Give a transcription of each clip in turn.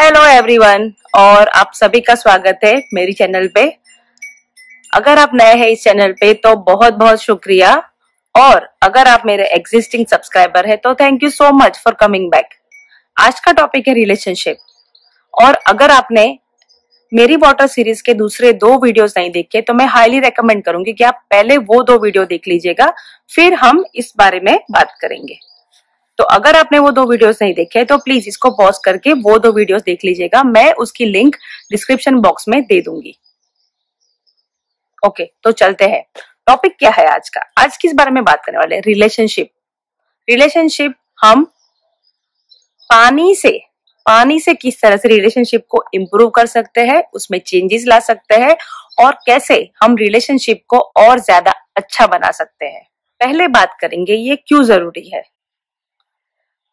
Hello everyone और आप सभी का स्वागत है मेरी चैनल पे। अगर आप नए हैं इस चैनल पे तो बहुत बहुत शुक्रिया, और अगर आप मेरे एग्जिस्टिंग सब्सक्राइबर है तो thank you so much for coming back. आज का टॉपिक है रिलेशनशिप, और अगर आपने मेरी वाटर सीरीज के दूसरे 2 वीडियोस नहीं देखे तो मैं हाईली रेकमेंड करूंगी कि आप पहले वो 2 वीडियो देख लीजिएगा, फिर हम इस बारे में बात करेंगे। तो अगर आपने वो 2 वीडियोस नहीं देखे तो प्लीज इसको पॉज करके वो 2 वीडियोस देख लीजिएगा, मैं उसकी लिंक डिस्क्रिप्शन बॉक्स में दे दूंगी। ओके, तो चलते हैं। टॉपिक क्या है आज का? आज किस बारे में बात करने वाले हैं? रिलेशनशिप हम पानी से किस तरह से रिलेशनशिप को इम्प्रूव कर सकते हैं, उसमें चेंजेस ला सकते हैं, और कैसे हम रिलेशनशिप को और ज्यादा अच्छा बना सकते हैं। पहले बात करेंगे ये क्यों जरूरी है।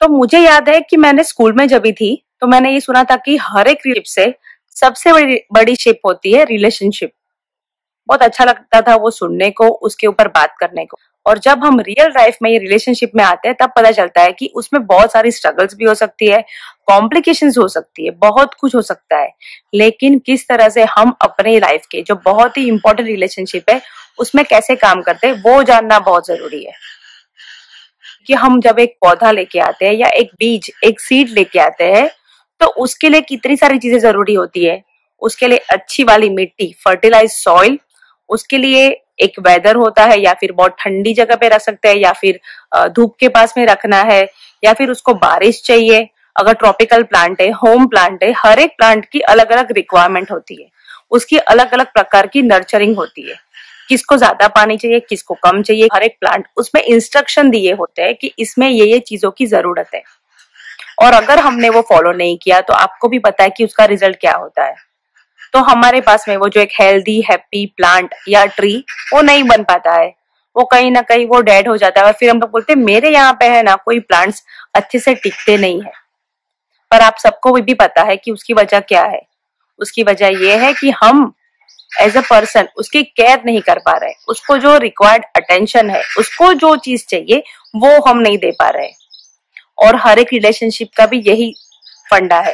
तो मुझे याद है कि मैंने स्कूल में जब भी थी तो मैंने ये सुना था कि हर एक रिलेशनशिप से सबसे बड़ी शिप होती है रिलेशनशिप। बहुत अच्छा लगता था वो सुनने को, उसके ऊपर बात करने को। और जब हम रियल लाइफ में ये रिलेशनशिप में आते हैं तब पता चलता है कि उसमें बहुत सारी स्ट्रगल्स भी हो सकती है, कॉम्प्लिकेशंस हो सकती है, बहुत कुछ हो सकता है। लेकिन किस तरह से हम अपने लाइफ के जो बहुत ही इंपॉर्टेंट रिलेशनशिप है उसमें कैसे काम करते हैं वो जानना बहुत जरूरी है। कि हम जब एक पौधा लेके आते हैं या एक सीड लेके आते हैं तो उसके लिए कितनी सारी चीजें जरूरी होती है। उसके लिए अच्छी वाली मिट्टी, फर्टिलाइज सॉइल, उसके लिए एक वेदर होता है, या फिर बहुत ठंडी जगह पे रख सकते हैं, या फिर धूप के पास में रखना है, या फिर उसको बारिश चाहिए। अगर ट्रॉपिकल प्लांट है, होम प्लांट है, हर एक प्लांट की अलग अलग रिक्वायरमेंट होती है, उसकी अलग अलग प्रकार की नर्चरिंग होती है। किसको ज्यादा पानी चाहिए, किसको कम चाहिए, हर एक प्लांट उसमें इंस्ट्रक्शन दिए होते हैं कि इसमें ये चीजों की जरूरत है। और अगर हमने वो फॉलो नहीं किया तो आपको भी पता है कि उसका रिजल्ट क्या होता है। तो हमारे पास में वो जो एक हेल्दी हैप्पी प्लांट या ट्री वो नहीं बन पाता है, वो कहीं ना कहीं वो डेड हो जाता है। और फिर हम लोग बोलते हैं मेरे यहाँ पे है ना कोई प्लांट्स अच्छे से टिकते नहीं है। पर आप सबको भी पता है कि उसकी वजह क्या है। उसकी वजह ये है कि हम एज अ पर्सन उसकी केयर नहीं कर पा रहे, उसको जो रिक्वायर्ड अटेंशन है, उसको जो चीज चाहिए वो हम नहीं दे पा रहे। और हर एक रिलेशनशिप का भी यही फंडा है।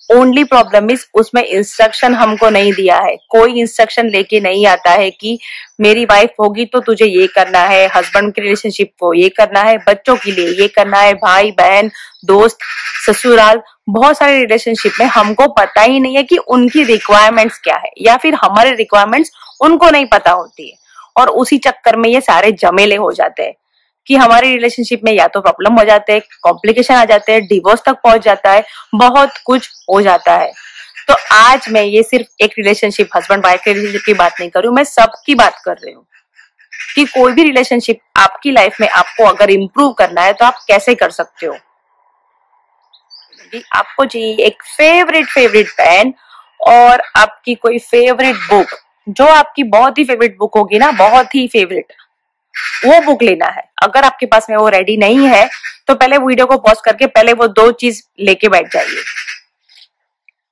ओनली प्रॉब्लम इज उसमें इंस्ट्रक्शन हमको नहीं दिया है। कोई इंस्ट्रक्शन लेके नहीं आता है कि मेरी वाइफ होगी तो तुझे ये करना है, हस्बैंड की रिलेशनशिप को ये करना है, बच्चों के लिए ये करना है, भाई बहन दोस्त ससुराल, बहुत सारे रिलेशनशिप में हमको पता ही नहीं है कि उनकी रिक्वायरमेंट्स क्या है, या फिर हमारे रिक्वायरमेंट्स उनको नहीं पता होती है। और उसी चक्कर में ये सारे जमेले हो जाते हैं कि हमारी रिलेशनशिप में या तो प्रॉब्लम हो जाते हैं, कॉम्प्लिकेशन आ जाते हैं, डिवोर्स तक पहुंच जाता है, बहुत कुछ हो जाता है। तो आज मैं ये सिर्फ एक रिलेशनशिप, हस्बैंड वाइफ के रिलेशनशिप की बात नहीं कर रही हूँ, मैं सबकी बात कर रही हूँ कि कोई भी रिलेशनशिप आपकी लाइफ में आपको अगर इम्प्रूव करना है तो आप कैसे कर सकते हो। आपको चाहिए एक फेवरेट पेन और आपकी कोई फेवरेट बुक, जो आपकी बहुत ही फेवरेट बुक होगी ना, बहुत ही फेवरेट, वो बुक लेना है। अगर आपके पास में वो रेडी नहीं है तो पहले वीडियो को पॉज करके पहले वो 2 चीज लेके बैठ जाइए।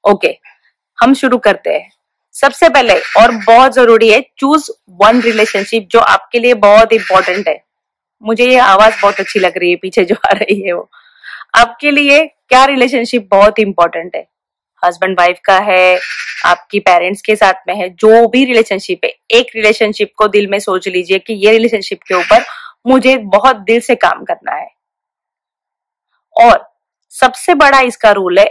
ओके, हम शुरू करते हैं। सबसे पहले और बहुत जरूरी है, चूज वन रिलेशनशिप जो आपके लिए बहुत इंपॉर्टेंट है। मुझे ये आवाज बहुत अच्छी लग रही है पीछे जो आ रही है, वो आपके लिए क्या रिलेशनशिप बहुत इंपॉर्टेंट है। हस्बैंड वाइफ का है, आपकी पेरेंट्स के साथ में है, जो भी रिलेशनशिप है, एक रिलेशनशिप को दिल में सोच लीजिए कि ये रिलेशनशिप के ऊपर मुझे बहुत दिल से काम करना है। और सबसे बड़ा इसका रूल है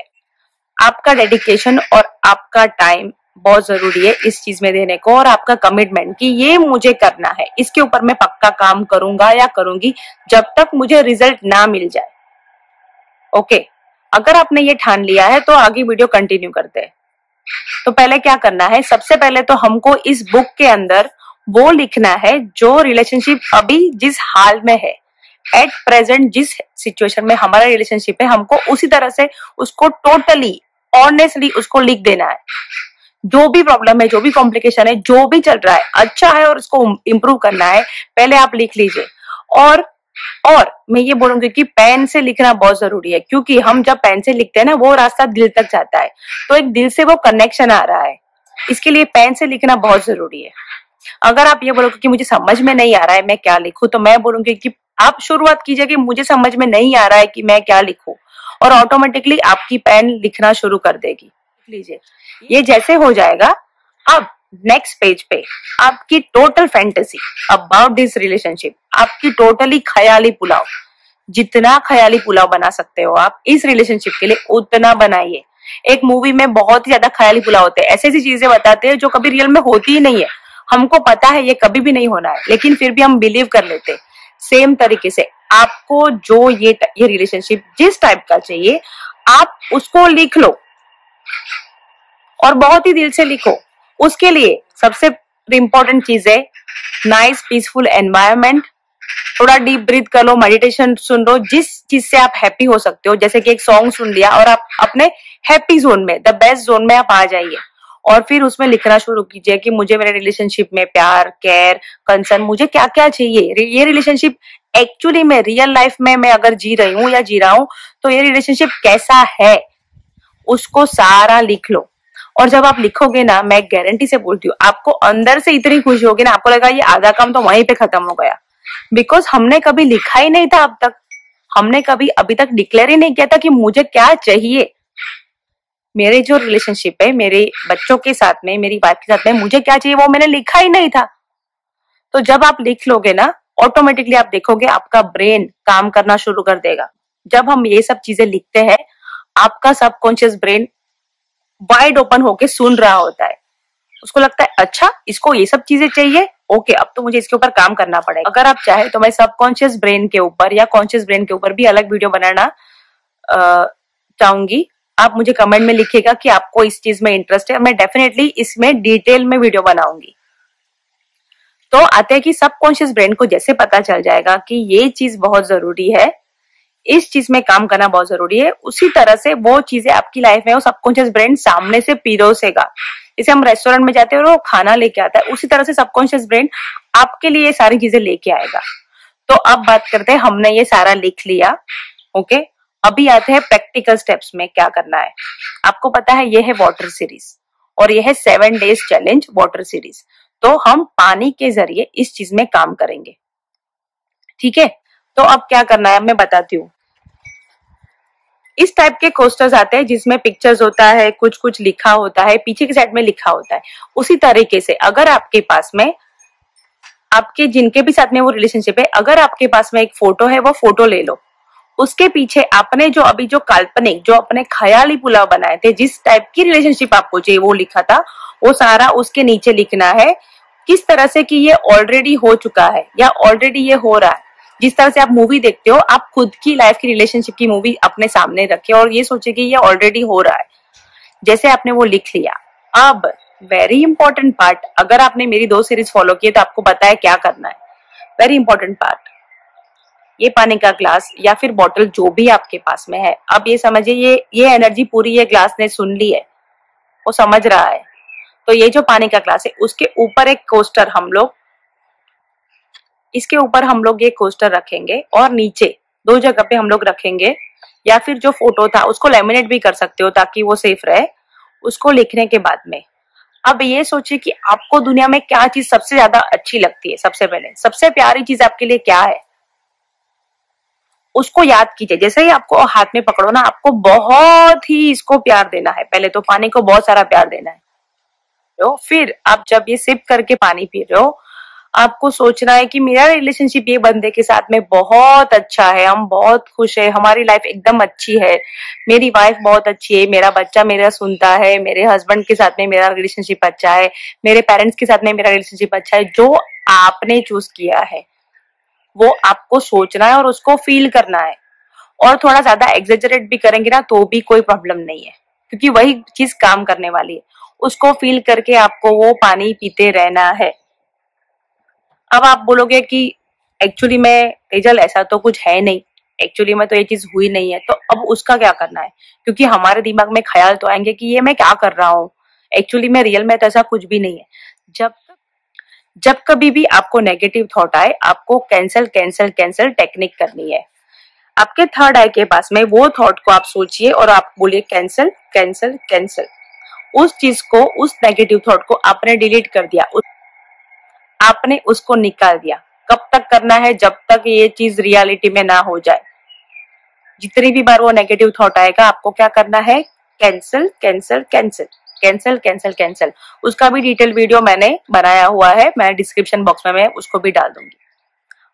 आपका डेडिकेशन और आपका टाइम बहुत जरूरी है इस चीज में देने को, और आपका कमिटमेंट कि ये मुझे करना है, इसके ऊपर मैं पक्का काम करूंगा या करूंगी जब तक मुझे रिजल्ट ना मिल जाए। ओके, अगर आपने ये ठान लिया है तो आगे वीडियो कंटिन्यू करते हैं। तो पहले क्या करना है, सबसे पहले तो हमको इस बुक के अंदर वो लिखना है जो रिलेशनशिप अभी जिस हाल में है, एट प्रेजेंट जिस सिचुएशन में हमारा रिलेशनशिप है, हमको उसी तरह से उसको टोटली ऑनेस्टली उसको लिख देना है। जो भी प्रॉब्लम है, जो भी कॉम्प्लिकेशन है, जो भी चल रहा है, अच्छा है और उसको इम्प्रूव करना है, पहले आप लिख लीजिए। और मैं ये बोलूंगी कि पेन से लिखना बहुत जरूरी है, क्योंकि हम जब पेन से लिखते हैं ना वो रास्ता दिल तक जाता है, तो एक दिल से वो कनेक्शन आ रहा है, इसके लिए पेन से लिखना बहुत जरूरी है। अगर आप ये बोलोगे कि मुझे समझ में नहीं आ रहा है मैं क्या लिखूं, तो मैं बोलूंगी कि आप शुरुआत कीजिए कि मुझे समझ में नहीं आ रहा है कि मैं क्या लिखूं, और ऑटोमेटिकली आपकी पेन लिखना शुरू कर देगी। लिख लीजिए, ये जैसे हो जाएगा, अब नेक्स्ट पेज पे आपकी total fantasy about this relationship, आपकी टोटली ख्याली पुलाव, जितना ख्याली पुलाव बना सकते हो आप इस रिलेशनशिप के लिए उतना बनाइए। एक मूवी में बहुत ही ज्यादा ख्याली पुलाव होते हैं, ऐसी ऐसी चीजें बताते हैं जो कभी रियल में होती ही नहीं है, हमको पता है ये कभी भी नहीं होना है, लेकिन फिर भी हम बिलीव कर लेते हैं। सेम तरीके से आपको जो ये रिलेशनशिप जिस टाइप का चाहिए, आप उसको लिख लो और बहुत ही दिल से लिखो। उसके लिए सबसे इंपॉर्टेंट चीज है नाइस पीसफुल एनवायरनमेंट, थोड़ा डीप ब्रीथ कर लो, मेडिटेशन सुन लो, जिस चीज से आप हैप्पी हो सकते हो, जैसे कि एक सॉन्ग सुन लिया और आप अपने हैप्पी जोन में, द बेस्ट जोन में आप आ जाइए और फिर उसमें लिखना शुरू कीजिए कि मुझे मेरे रिलेशनशिप में प्यार, केयर, कंसर्न, मुझे क्या क्या चाहिए। ये रिलेशनशिप एक्चुअली में रियल लाइफ में मैं अगर जी रही हूँ या जी रहा हूँ तो ये रिलेशनशिप कैसा है, उसको सारा लिख लो। और जब आप लिखोगे ना, मैं गारंटी से बोलती हूँ, आपको अंदर से इतनी खुशी होगी ना, आपको लगेगा ये आधा काम तो वहीं पे खत्म हो गया, बिकॉज हमने कभी लिखा ही नहीं था अब तक, हमने कभी अभी तक डिक्लेयर ही नहीं किया था कि मुझे क्या चाहिए। मेरे जो रिलेशनशिप है, मेरे बच्चों के साथ में, मेरी वाइफ के साथ में, मुझे क्या चाहिए वो मैंने लिखा ही नहीं था। तो जब आप लिख लोगे ना, ऑटोमेटिकली आप देखोगे आपका ब्रेन काम करना शुरू कर देगा। जब हम ये सब चीजें लिखते हैं, आपका सबकॉन्शियस ब्रेन वाइड ओपन होके सुन रहा होता है, उसको लगता है अच्छा इसको ये सब चीजें चाहिए, ओके अब तो मुझे इसके ऊपर काम करना पड़ेगा। अगर आप चाहे तो मैं सबकॉन्शियस ब्रेन के ऊपर या कॉन्शियस ब्रेन के ऊपर भी अलग वीडियो बनाना चाहूंगी। आप मुझे कमेंट में लिखिएगा कि आपको इस चीज में इंटरेस्ट है, मैं डेफिनेटली इसमें डिटेल में वीडियो बनाऊंगी। तो आते हैं कि सबकॉन्शियस ब्रेन को जैसे पता चल जाएगा कि ये चीज बहुत जरूरी है, इस चीज में काम करना बहुत जरूरी है, उसी तरह से वो चीजें आपकी लाइफ में वो सबकॉन्शियस ब्रेन सामने से पिरोसेगा। जैसे हम रेस्टोरेंट में जाते हैं और वो खाना लेके आता है, उसी तरह से सबकॉन्शियस ब्रेन आपके लिए सारी चीजें लेके आएगा। तो अब बात करते हैं, हमने ये सारा लिख लिया, ओके, अभी आते हैं प्रैक्टिकल स्टेप्स में क्या करना है। आपको पता है ये है वाटर सीरीज और ये है 7 डेज चैलेंज वाटर सीरीज। तो हम पानी के जरिए इस चीज में काम करेंगे, ठीक है। तो अब क्या करना है मैं बताती हूँ। इस टाइप के कोस्टर्स आते हैं जिसमें पिक्चर्स होता है, कुछ कुछ लिखा होता है, पीछे की साइड में लिखा होता है। उसी तरीके से अगर आपके पास में, आपके जिनके भी साथ में वो रिलेशनशिप है, अगर आपके पास में एक फोटो है, वो फोटो ले लो, उसके पीछे आपने जो अभी जो काल्पनिक, जो अपने ख्याली पुलाव बनाए थे, जिस टाइप की रिलेशनशिप आपको चाहिए वो लिखा था, वो सारा उसके नीचे लिखना है, किस तरह से कि ये ऑलरेडी हो चुका है या ऑलरेडी ये हो रहा है। जिस तरह से आप मूवी देखते हो, आप खुद की लाइफ की रिलेशनशिप की मूवी अपने सामने रखे और ये सोचे कि ये ऑलरेडी हो रहा है। जैसे आपने वो लिख लिया, अब वेरी इंपॉर्टेंट पार्ट, अगर आपने मेरी 2 सीरीज फॉलो की है तो आपको पता है क्या करना है। वेरी इंपॉर्टेंट पार्ट, ये पानी का ग्लास या फिर बॉटल जो भी आपके पास में है, अब ये समझिए ये एनर्जी पूरी ये ग्लास ने सुन ली है, वो समझ रहा है। तो ये जो पानी का ग्लास है, उसके ऊपर एक कोस्टर हम लोग, इसके ऊपर हम लोग ये कोस्टर रखेंगे और नीचे 2 जगह पे हम लोग रखेंगे, या फिर जो फोटो था उसको लेमिनेट भी कर सकते हो ताकि वो सेफ रहे। उसको लिखने के बाद में अब ये सोचिए कि आपको दुनिया में क्या चीज सबसे ज्यादा अच्छी लगती है। सबसे पहले सबसे प्यारी चीज आपके लिए क्या है, उसको याद कीजिए। जैसे ही आपको हाथ में पकड़ो ना, आपको बहुत ही इसको प्यार देना है। पहले तो पानी को बहुत सारा प्यार देना है। तो फिर आप जब ये सिप करके पानी पी रहे हो, आपको सोचना है कि मेरा रिलेशनशिप ये बंदे के साथ में बहुत अच्छा है, हम बहुत खुश है, हमारी लाइफ एकदम अच्छी है, मेरी वाइफ बहुत अच्छी है, मेरा बच्चा मेरा सुनता है, मेरे हस्बैंड के साथ में मेरा रिलेशनशिप अच्छा है, मेरे पेरेंट्स के साथ में मेरा रिलेशनशिप अच्छा है। जो आपने चूज किया है वो आपको सोचना है और उसको फील करना है। और थोड़ा ज्यादा एग्जेजरेट भी करेंगे ना तो भी कोई प्रॉब्लम नहीं है, क्योंकि वही चीज काम करने वाली है। उसको फील करके आपको वो पानी पीते रहना है। अब आप बोलोगे कि एक्चुअली में तेजल ऐसा तो कुछ है नहीं, एक्चुअली में तो ये चीज हुई नहीं है, तो अब उसका क्या करना है? क्योंकि हमारे दिमाग में ख्याल तो आएंगे कि ये मैं क्या कर रहा हूँ, एक्चुअली में रियल में तो ऐसा कुछ भी नहीं है। जब कभी भी आपको नेगेटिव थॉट आए, आपको कैंसल कैंसल कैंसल टेक्निक करनी है। आपके थर्ड आई के पास में वो थॉट को आप सोचिए और आप बोलिए कैंसल कैंसल कैंसल। उस चीज को, उस नेगेटिव थॉट को आपने डिलीट कर दिया, आपने उसको निकाल दिया। कब तक करना है? जब तक ये चीज रियलिटी में ना हो जाए। जितनी भी बार वो नेगेटिव थॉट आएगा आपको क्या करना है, cancel cancel cancel cancel cancel cancel. उसका भी डिटेल वीडियो मैंने बनाया हुआ है, मैं डिस्क्रिप्शन बॉक्स में मैं उसको भी डाल दूंगी।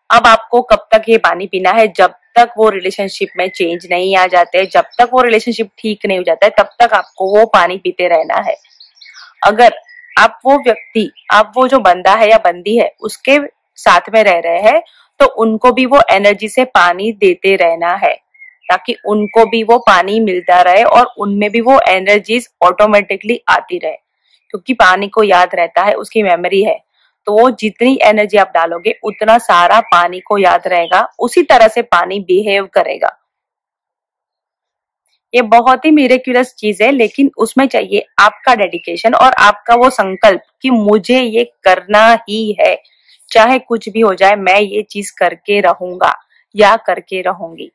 अब आपको कब तक ये पानी पीना है, जब तक वो रिलेशनशिप में चेंज नहीं आ जाते, जब तक वो रिलेशनशिप ठीक नहीं हो जाता है, तब तक आपको वो पानी पीते रहना है। अगर आप वो व्यक्ति, आप वो जो बंदा है या बंदी है उसके साथ में रह रहे हैं, तो उनको भी वो एनर्जी से पानी देते रहना है, ताकि उनको भी वो पानी मिलता रहे और उनमें भी वो एनर्जीज ऑटोमेटिकली आती रहे। क्योंकि पानी को याद रहता है, उसकी मेमोरी है, तो वो जितनी एनर्जी आप डालोगे उतना सारा पानी को याद रहेगा, उसी तरह से पानी बिहेव करेगा। ये बहुत ही मिरेक्युलस चीज है, लेकिन उसमें चाहिए आपका डेडिकेशन और आपका वो संकल्प कि मुझे ये करना ही है, चाहे कुछ भी हो जाए मैं ये चीज करके रहूंगा या करके रहूंगी।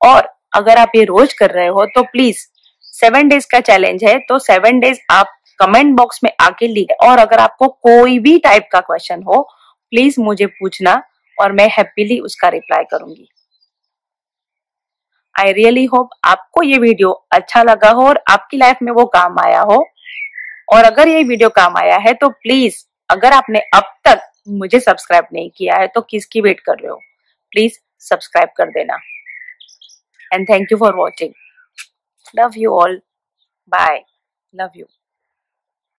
और अगर आप ये रोज कर रहे हो तो प्लीज 7 डेज का चैलेंज है, तो 7 डेज आप कमेंट बॉक्स में आके लिख, और अगर आपको कोई भी टाइप का क्वेश्चन हो प्लीज मुझे पूछना और मैं हैप्पीली उसका रिप्लाई करूंगी। आई रियली होप आपको ये वीडियो अच्छा लगा हो और आपकी लाइफ में वो काम आया हो। और अगर ये वीडियो काम आया है तो प्लीज, अगर आपने अब तक मुझे सब्सक्राइब नहीं किया है तो किसकी वेट कर रहे हो, प्लीज सब्सक्राइब कर देना। And thank you for watching. Love you all, bye, love you.